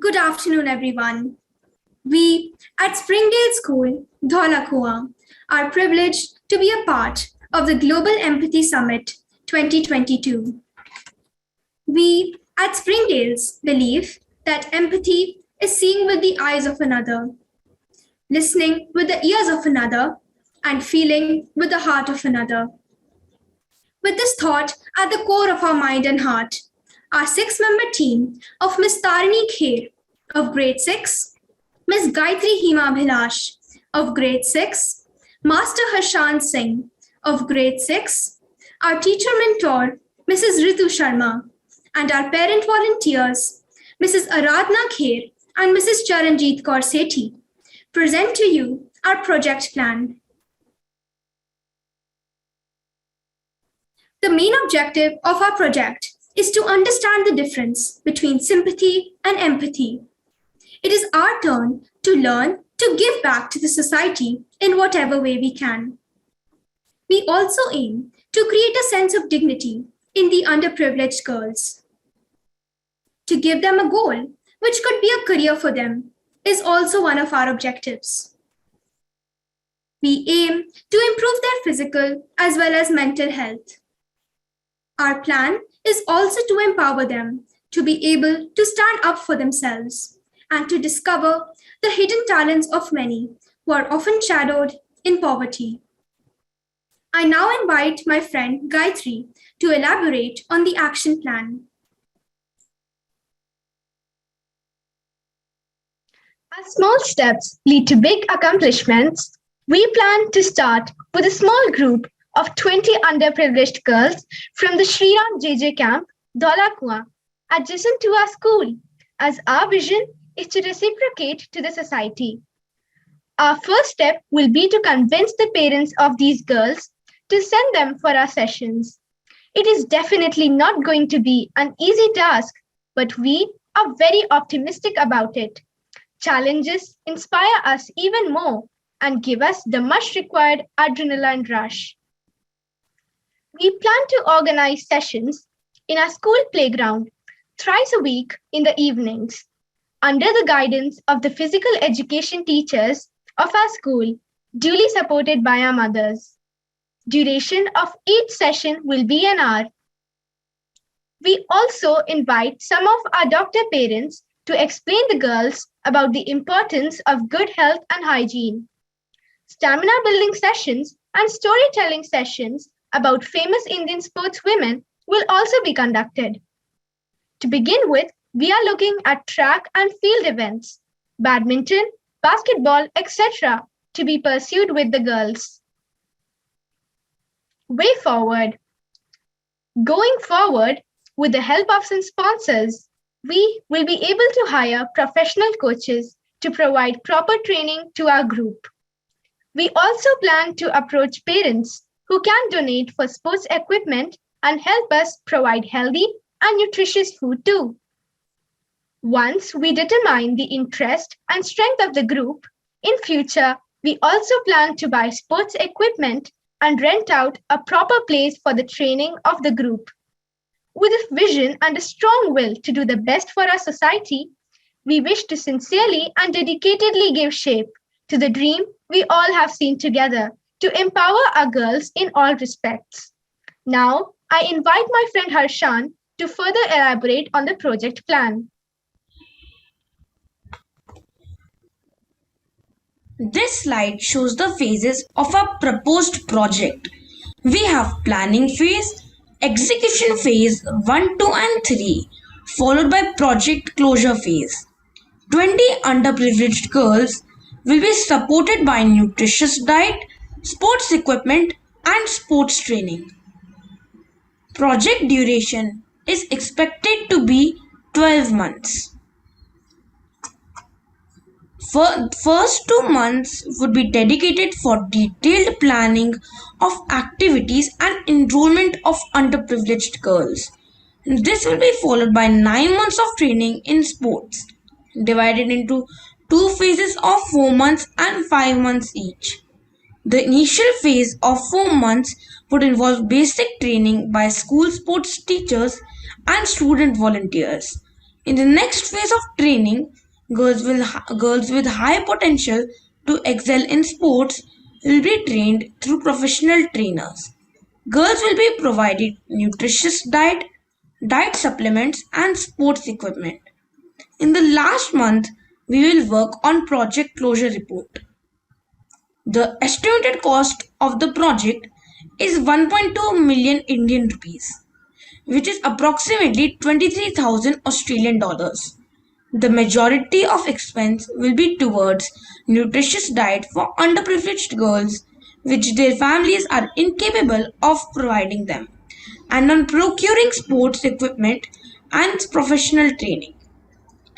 Good afternoon, everyone. We at Springdale School, Dholakua, are privileged to be a part of the Global Empathy Summit 2022. We at Springdales believe that empathy is seeing with the eyes of another, listening with the ears of another, and feeling with the heart of another. With this thought at the core of our mind and heart, our six-member team of Ms. Tarini Kher of Grade 6, Ms. Gayatri Hima Bhilash of Grade 6, Master Harshan Singh of Grade 6, our teacher mentor, Mrs. Ritu Sharma, and our parent volunteers, Mrs. Aradhna Kher and Mrs. Charanjit Kaur Sethi, present to you our project plan. The main objective of our project is to understand the difference between sympathy and empathy. It is our turn to learn to give back to the society in whatever way we can. We also aim to create a sense of dignity in the underprivileged girls. To give them a goal, which could be a career for them, is also one of our objectives. We aim to improve their physical as well as mental health. Our plan is also to empower them to be able to stand up for themselves and to discover the hidden talents of many who are often shadowed in poverty. I now invite my friend Gayatri to elaborate on the action plan. As small steps lead to big accomplishments, we plan to start with a small group of 20 underprivileged girls from the Shriram JJ camp, Dholakua, adjacent to our school, as our vision is to reciprocate to the society. Our first step will be to convince the parents of these girls to send them for our sessions. It is definitely not going to be an easy task, but we are very optimistic about it. Challenges inspire us even more and give us the much required adrenaline rush. We plan to organize sessions in our school playground thrice a week in the evenings, under the guidance of the physical education teachers of our school, duly supported by our mothers. Duration of each session will be an hour. We also invite some of our doctor parents to explain the girls about the importance of good health and hygiene. Stamina building sessions and storytelling sessions about famous Indian sportswomen will also be conducted. To begin with, we are looking at track and field events, badminton, basketball, etc. to be pursued with the girls. Way forward. Going forward, with the help of some sponsors, we will be able to hire professional coaches to provide proper training to our group. We also plan to approach parents who can donate for sports equipment and help us provide healthy and nutritious food too. Once we determine the interest and strength of the group, in future, we also plan to buy sports equipment and rent out a proper place for the training of the group. With a vision and a strong will to do the best for our society, we wish to sincerely and dedicatedly give shape to the dream we all have seen together to empower our girls in all respects. Now, I invite my friend Harshan to further elaborate on the project plan. This slide shows the phases of our proposed project. We have planning phase, execution phase 1, 2 and 3, followed by project closure phase. 20 underprivileged girls will be supported by nutritious diet, sports equipment and sports training. Project duration is expected to be 12 months. First 2 months would be dedicated for detailed planning of activities and enrollment of underprivileged girls. This will be followed by 9 months of training in sports, divided into 2 phases of 4 months and 5 months each. The initial phase of 4 months would involve basic training by school sports teachers and student volunteers. In the next phase of training, girls with high potential to excel in sports will be trained through professional trainers. Girls will be provided nutritious diet supplements, and sports equipment. In the last month, we will work on project closure report. The estimated cost of the project is 1.2 million Indian rupees, which is approximately 23,000 Australian dollars. The majority of expense will be towards nutritious diet for underprivileged girls, which their families are incapable of providing them, and on procuring sports equipment and professional training.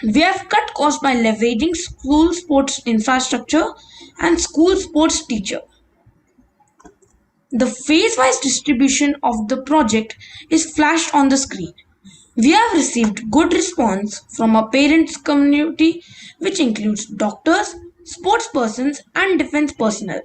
We have cut costs by leveraging school sports infrastructure and school sports teacher. The phase-wise distribution of the project is flashed on the screen. We have received good response from our parents community, which includes doctors, sportspersons, and defense personnel.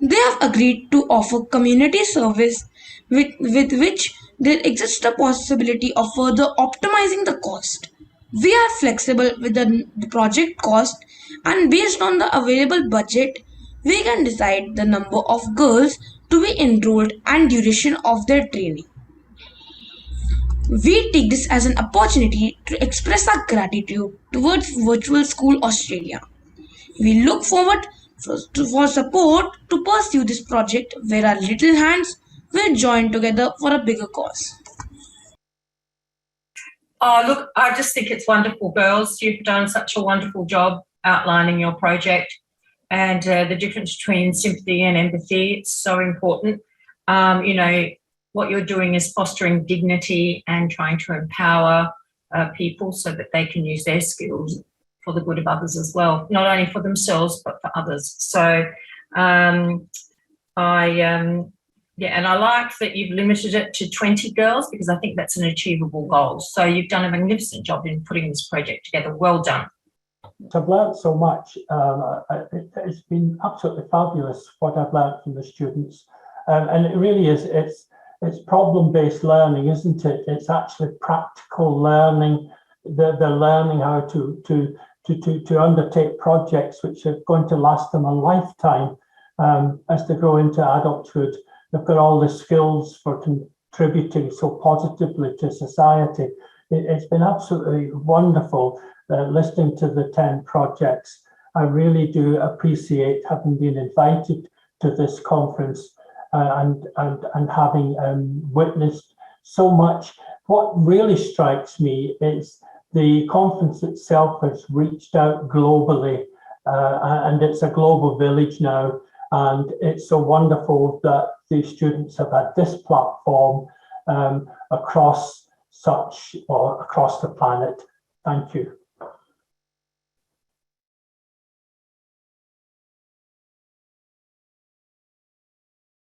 They have agreed to offer community service with which there exists a possibility of further optimizing the cost. We are flexible with the project cost, and based on the available budget, we can decide the number of girls to be enrolled and duration of their training. We take this as an opportunity to express our gratitude towards Virtual School Australia. We look forward for support to pursue this project where our little hands will join together for a bigger cause. Oh, look, I just think it's wonderful, girls. You've done such a wonderful job outlining your project and the difference between sympathy and empathy. It's so important. What you're doing is fostering dignity and trying to empower people so that they can use their skills for the good of others as well, not only for themselves, but for others. So I like that you've limited it to 20 girls because I think that's an achievable goal. So you've done a magnificent job in putting this project together. Well done. I've learned so much. It's been absolutely fabulous what I've learned from the students. And it really is, it's problem-based learning, isn't it? It's actually practical learning. They're learning how to undertake projects which are going to last them a lifetime as they grow into adulthood. They've got all the skills for contributing so positively to society. It's been absolutely wonderful listening to the 10 projects. I really do appreciate having been invited to this conference and having witnessed so much. What really strikes me is the conference itself has reached out globally, and it's a global village now. And it's so wonderful that the students have had this platform across the planet. Thank you.